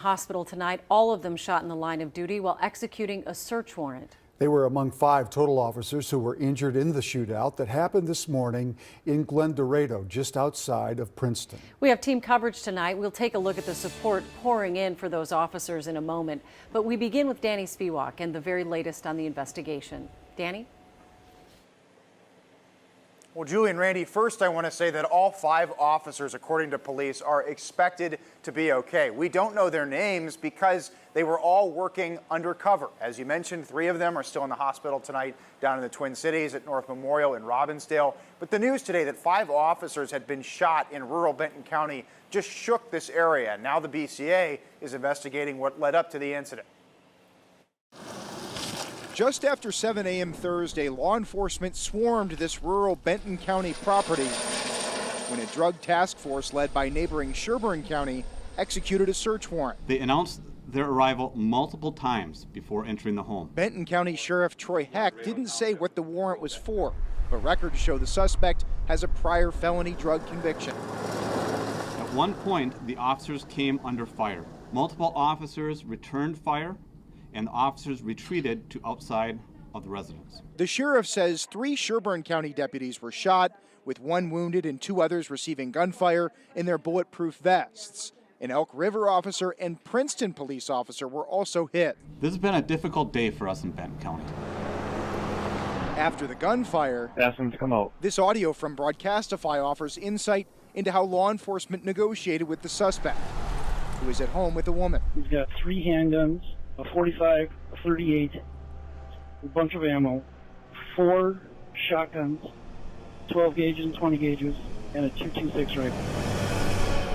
hospital tonight, all of them shot in the line of duty while executing a search warrant. They were among 5 total officers who were injured in the shootout that happened this morning in Glen Dorado, just outside of Princeton. We have team coverage tonight. We'll take a look at the support pouring in for those officers in a moment. But we begin with Danny Spiewak and the very latest on the investigation. Danny? Well, Julie and Randy, first I want to say that all 5 officers, according to police, are expected to be okay. We don't know their names because they were all working undercover. As you mentioned, 3 of them are still in the hospital tonight down in the Twin Cities at North Memorial in Robbinsdale. But the news today that 5 officers had been shot in rural Benton County just shook this area. Now the BCA is investigating what led up to the incident. Just after 7 a.m. Thursday, law enforcement swarmed this rural Benton County property when a drug task force led by neighboring Sherburne County executed a search warrant. They announced their arrival multiple times before entering the home. Benton County Sheriff Troy Heck didn't say what the warrant was for, but records show the suspect has a prior felony drug conviction. At one point, the officers came under fire. Multiple officers returned fire, and the officers retreated to outside of the residence. The sheriff says 3 Sherburne County deputies were shot, with 1 wounded and 2 others receiving gunfire in their bulletproof vests. An Elk River officer and Princeton police officer were also hit. This has been a difficult day for us in Benton County. After the gunfire, ask them to come out. This audio from Broadcastify offers insight into how law enforcement negotiated with the suspect, who was at home with a woman. He's got 3 handguns, a 45, a 38, a bunch of ammo, 4 shotguns, 12 gauges and 20 gauges, and a .226 rifle.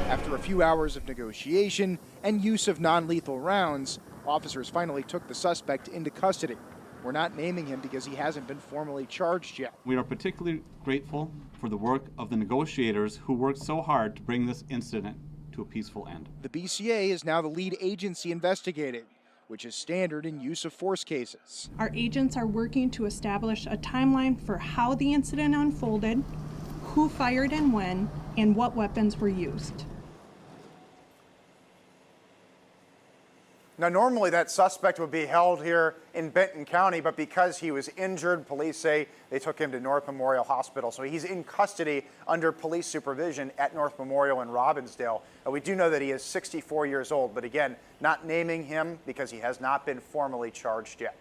After a few hours of negotiation and use of non-lethal rounds, officers finally took the suspect into custody. We're not naming him because he hasn't been formally charged yet. We are particularly grateful for the work of the negotiators who worked so hard to bring this incident to a peaceful end. The BCA is now the lead agency investigating, which is standard in use of force cases. Our agents are working to establish a timeline for how the incident unfolded, who fired and when, and what weapons were used. Now, normally that suspect would be held here in Benton County, but because he was injured, police say they took him to North Memorial Hospital. So he's in custody under police supervision at North Memorial in Robbinsdale. We do know that he is 64 years old, but again, not naming him because he has not been formally charged yet.